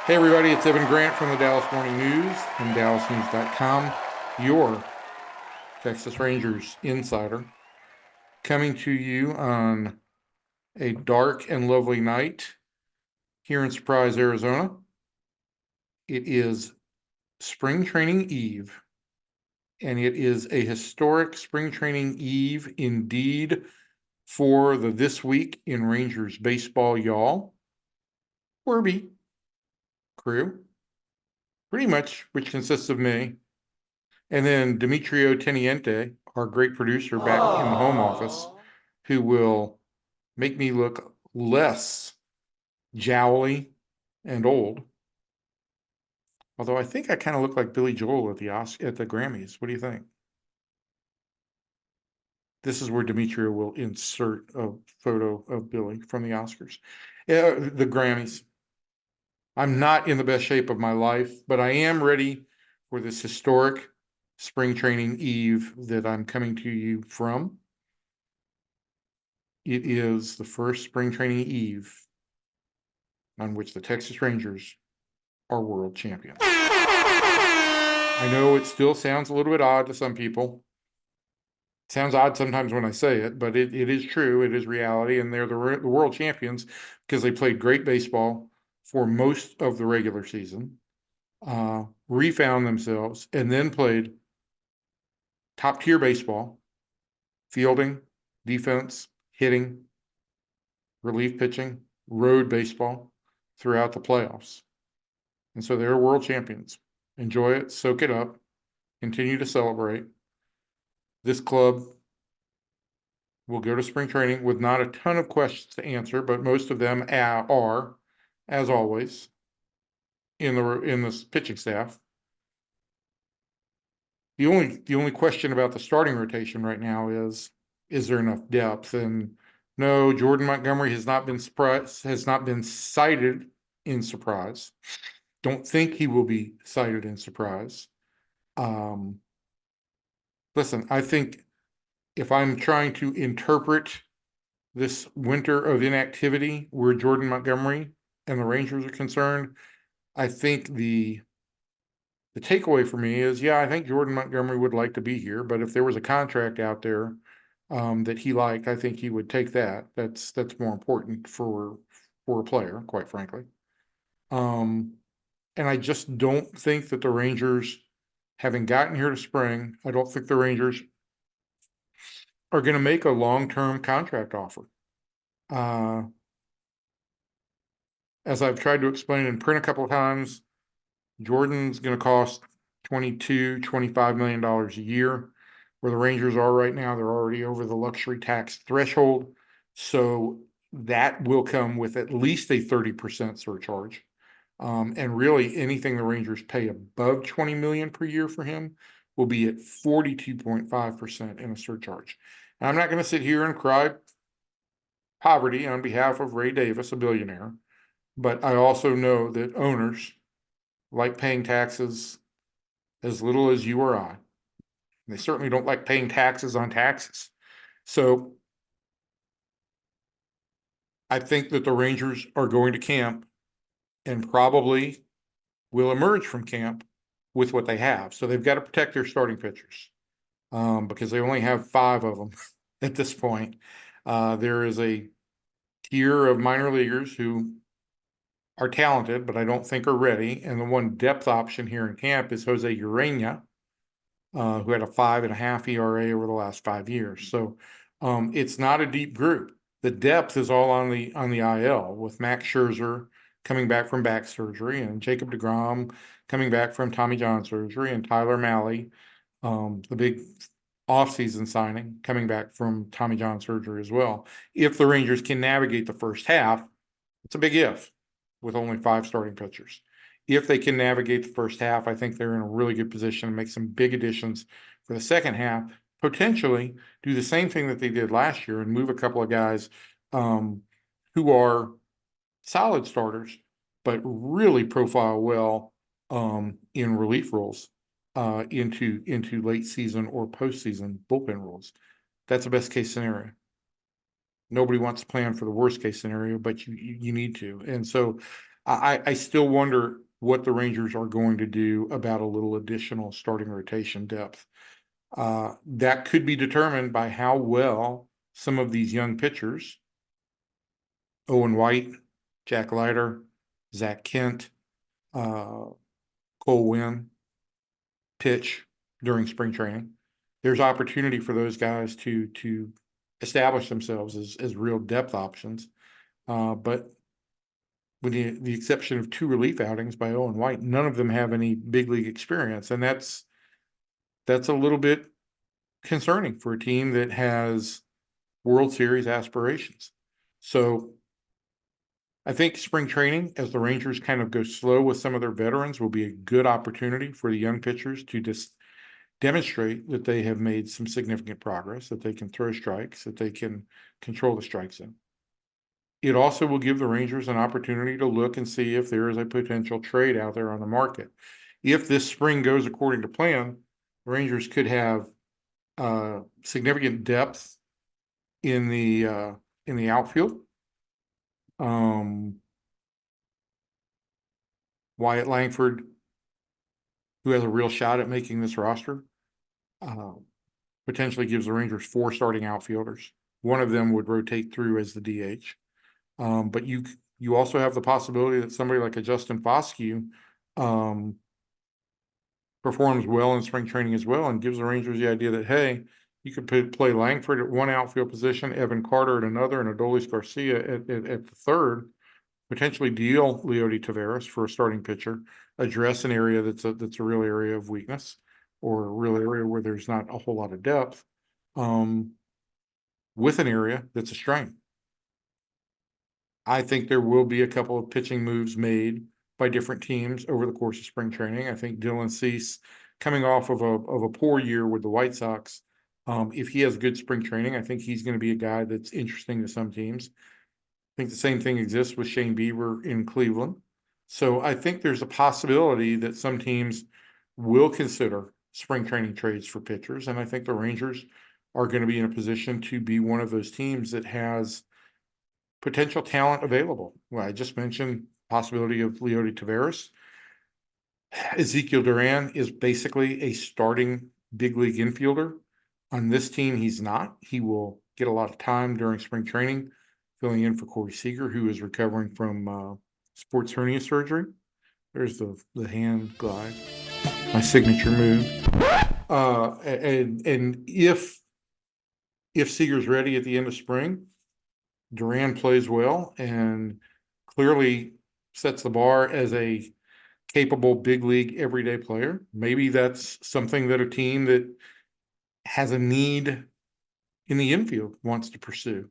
Hey everybody, it's Evan Grant from the Dallas Morning News and DallasNews.com, your Texas Rangers insider, coming to you on a dark and lovely night here in Surprise, Arizona. It is Spring Training Eve, and it is a historic Spring Training Eve indeed for the This Week in Rangers Baseball y'all, TWIRBY crew, pretty much, which consists of me. And then Demetrio Teniente, our great producer back in the home office, who will make me look less jowly and old. Although I think I kind of look like Billy Joel at the Grammys. What do you think? This is where Demetrio will insert a photo of Billy from the Oscars. The Grammys. I'm not in the best shape of my life, but I am ready for this historic Spring Training Eve that I'm coming to you from. It is the first Spring Training Eve on which the Texas Rangers are world champions. I know it still sounds a little bit odd to some people. It sounds odd sometimes when I say it, but it is true. It is reality, and they're the world champions because they played great baseball for most of the regular season, refound themselves, and then played top-tier baseball, fielding, defense, hitting, relief pitching, road baseball throughout the playoffs. And so they're world champions. Enjoy it, soak it up, continue to celebrate. This club will go to spring training with not a ton of questions to answer, but most of them are, as always, in the pitching staff. The only question about the starting rotation right now is there enough depth? And no, Jordan Montgomery has not been cited in surprise. Don't think he will be cited in surprise. Listen, I think if I'm trying to interpret this winter of inactivity where Jordan Montgomery and the Rangers are concerned, I think the takeaway for me is, yeah, I think Jordan Montgomery would like to be here, but if there was a contract out there that he liked, I think he would take that. That's more important for a player, quite frankly. And I just don't think that the Rangers, having gotten here to spring, I don't think the Rangers are going to make a long-term contract offer. As I've tried to explain in print a couple of times, Jordan's going to cost $25 million a year. Where the Rangers are right now, they're already over the luxury tax threshold. So that will come with at least a 30% surcharge. And really anything the Rangers pay above $20 million per year for him will be at 42.5% in a surcharge. And I'm not going to sit here and cry poverty on behalf of Ray Davis, a billionaire, but I also know that owners like paying taxes as little as you or I. They certainly don't like paying taxes on taxes. So I think that the Rangers are going to camp and probably will emerge from camp with what they have. So they've got to protect their starting pitchers because they only have 5 of them at this point. There is a tier of minor leaguers who are talented, but I don't think are ready. And the one depth option here in camp is Jose Urena, who had a 5.5 ERA over the last 5 years. So it's not a deep group. The depth is all on the IL, with Max Scherzer coming back from back surgery and Jacob deGrom coming back from Tommy John surgery and Tyler Mahle, the big offseason signing, coming back from Tommy John surgery as well. If the Rangers can navigate the first half, it's a big if with only 5 starting pitchers. If they can navigate the first half, I think they're in a really good position to make some big additions for the second half, potentially do the same thing that they did last year and move a couple of guys who are solid starters, but really profile well in relief roles into late season or postseason bullpen roles. That's the best case scenario. Nobody wants to plan for the worst case scenario, but you need to. And so I still wonder what the Rangers are going to do about a little additional starting rotation depth. That could be determined by how well some of these young pitchers, Owen White, Jack Leiter, Zach Kent, Cole Winn, pitch during spring training. There's opportunity for those guys to establish themselves as real depth options. But with the exception of 2 relief outings by Owen White, none of them have any big league experience. And that's a little bit concerning for a team that has World Series aspirations. So I think spring training, as the Rangers kind of go slow with some of their veterans, will be a good opportunity for the young pitchers to just demonstrate that they have made some significant progress, that they can throw strikes, that they can control the strike zone. It also will give the Rangers an opportunity to look and see if there is a potential trade out there on the market. If this spring goes according to plan, the Rangers could have significant depth in the outfield. Wyatt Langford, who has a real shot at making this roster, potentially gives the Rangers 4 starting outfielders. One of them would rotate through as the DH. But you also have the possibility that somebody like a Justin Foscue performs well in spring training as well, and gives the Rangers the idea that, hey, you could play Langford at one outfield position, Evan Carter at another, and Adolis Garcia at the third. Potentially deal Levite Taveras for a starting pitcher, address an area that's a real area of weakness, or a real area where there's not a whole lot of depth, with an area that's a strength. I think there will be a couple of pitching moves made by different teams over the course of spring training. I think Dylan Cease, coming off of a poor year with the White Sox, if he has good spring training, I think he's going to be a guy that's interesting to some teams. I think the same thing exists with Shane Bieber in Cleveland. So I think there's a possibility that some teams will consider spring training trades for pitchers. And I think the Rangers are going to be in a position to be one of those teams that has potential talent available. Well, I just mentioned possibility of Levite Taveras. Ezekiel Duran is basically a starting big league infielder. On this team, he's not. He will get a lot of time during spring training, filling in for Corey Seager, who is recovering from sports hernia surgery. There's the hand glide, my signature move. And if Seager's ready at the end of spring, Duran plays well and clearly sets the bar as a capable big league everyday player. Maybe that's something that a team that has a need in the infield wants to pursue,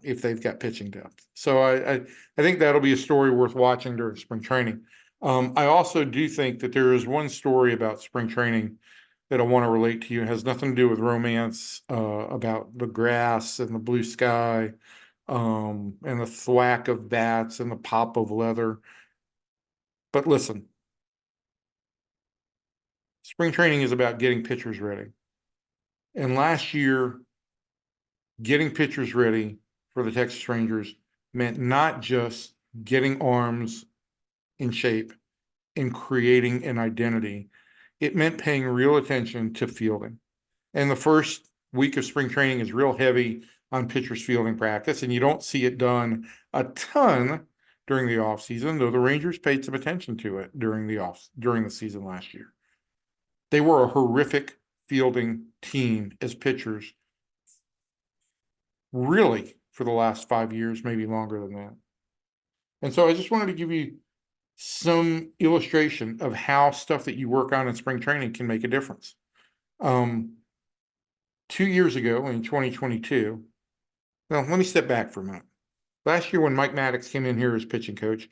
if they've got pitching depth. So I think that'll be a story worth watching during spring training. I also do think that there is one story about spring training that I want to relate to you. It has nothing to do with romance, about the grass and the blue sky, and the thwack of bats and the pop of leather. But listen, spring training is about getting pitchers ready. And last year, getting pitchers ready for the Texas Rangers meant not just getting arms in shape and creating an identity. It meant paying real attention to fielding. And the first week of spring training is real heavy on pitchers fielding practice, and you don't see it done a ton during the offseason, though the Rangers paid some attention to it during the season last year. They were a horrific fielding team as pitchers, really, for the last 5 years, maybe longer than that. And so I just wanted to give you some illustration of how stuff that you work on in spring training can make a difference. 2 years ago in 2022, well, let me step back for a minute. Last year when Mike Maddox came in here as pitching coach,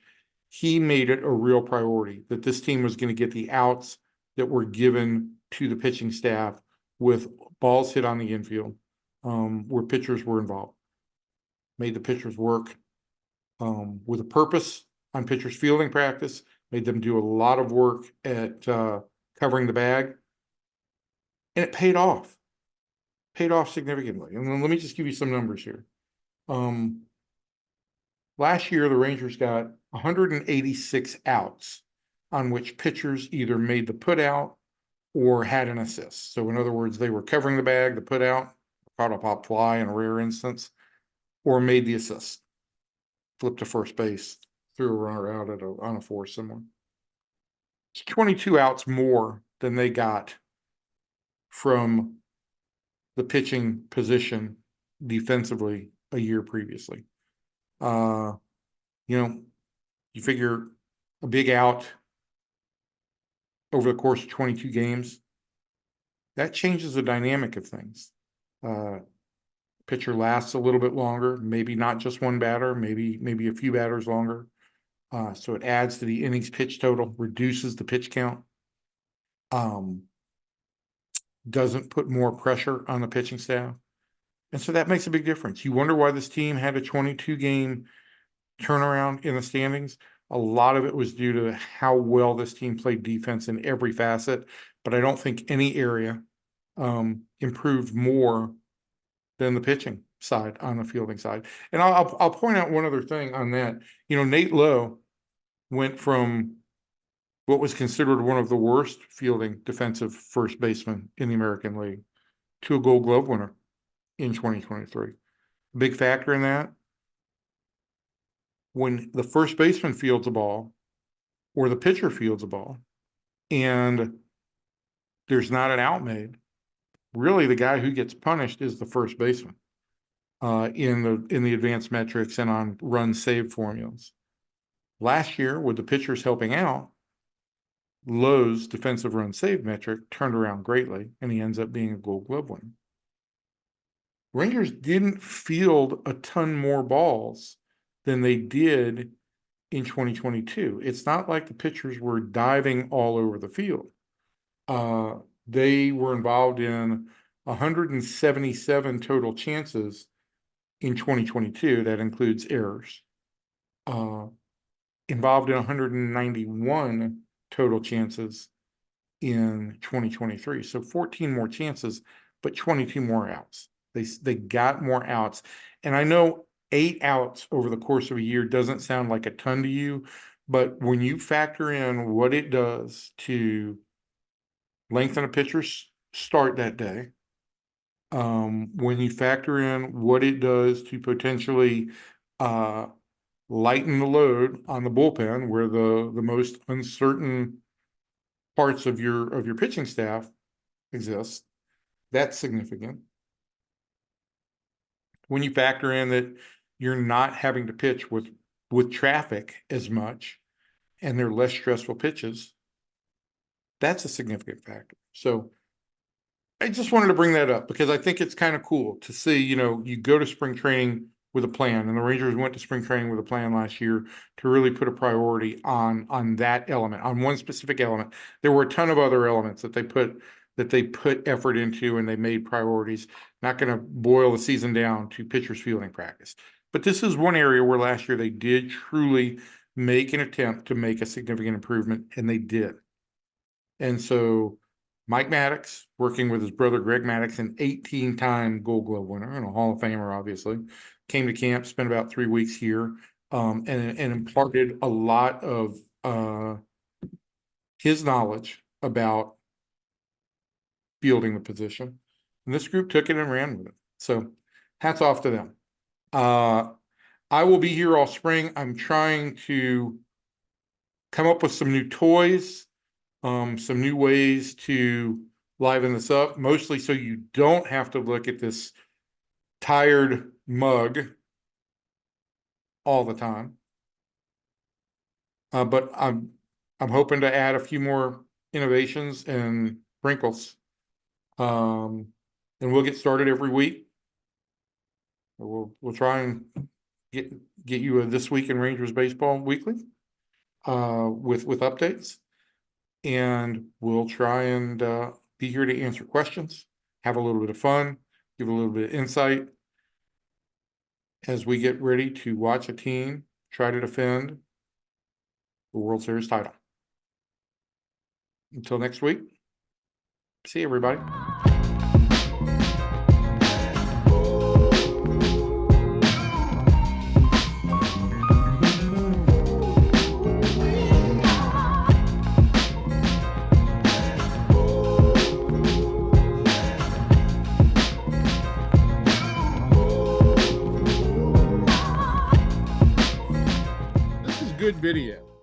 he made it a real priority that this team was going to get the outs that were given to the pitching staff with balls hit on the infield, where pitchers were involved. Made the pitchers work with a purpose on pitchers fielding practice, made them do a lot of work at covering the bag, and it paid off significantly. And then let me just give you some numbers here. Last year, the Rangers got 186 outs on which pitchers either made the put out or had an assist. So in other words, they were covering the bag, the put out, caught a pop fly in a rare instance, or made the assist. Flipped to first base, threw a runner out on a force somewhere. It's 22 outs more than they got from the pitching position defensively a year previously. You figure a big out over the course of 22 games, that changes the dynamic of things. Pitcher lasts a little bit longer, maybe not just one batter, maybe a few batters longer. So it adds to the innings pitch total, reduces the pitch count. Doesn't put more pressure on the pitching staff. And so that makes a big difference. You wonder why this team had a 22-game turnaround in the standings. A lot of it was due to how well this team played defense in every facet, but I don't think any area improved more than the pitching side on the fielding side. And I'll point out one other thing on that. Nate Lowe went from what was considered one of the worst fielding defensive first basemen in the American League to a Gold Glove winner in 2023. Big factor in that, when the first baseman fields a ball or the pitcher fields a ball and there's not an out made, really the guy who gets punished is the first baseman in the advanced metrics and on run save formulas. Last year, with the pitchers helping out, Lowe's defensive run save metric turned around greatly, and he ends up being a Gold Glove winner. Rangers didn't field a ton more balls than they did in 2022. It's not like the pitchers were diving all over the field. They were involved in 177 total chances in 2022. That includes errors. Involved in 191 total chances in 2023. So 14 more chances, but 22 more outs. They got more outs. And I know 8 outs over the course of a year doesn't sound like a ton to you, but when you factor in what it does to lengthen a pitcher's start that day, when you factor in what it does to potentially lighten the load on the bullpen, where the most uncertain parts of your pitching staff exist, that's significant. When you factor in that you're not having to pitch with traffic as much and they're less stressful pitches, that's a significant factor. So I just wanted to bring that up because I think it's kind of cool to see, you go to spring training with a plan, and the Rangers went to spring training with a plan last year to really put a priority on that element, on one specific element. There were a ton of other elements that they put effort into and they made priorities. Not going to boil the season down to pitchers fielding practice, but this is one area where last year they did truly make an attempt to make a significant improvement, and they did. And so Mike Maddox, working with his brother Greg Maddox, an 18-time Gold Glove winner and a Hall of Famer, obviously, came to camp, spent about 3 weeks here, and imparted a lot of his knowledge about fielding the position. And this group took it and ran with it. So hats off to them. I will be here all spring. I'm trying to come up with some new toys, some new ways to liven this up, mostly so you don't have to look at this tired mug all the time. But I'm hoping to add a few more innovations and wrinkles. And we'll get started every week. We'll try and get you a This Week in Rangers Baseball weekly with updates. And we'll try and be here to answer questions, have a little bit of fun, give a little bit of insight as we get ready to watch a team try to defend the World Series title. Until next week, see you, everybody. good video.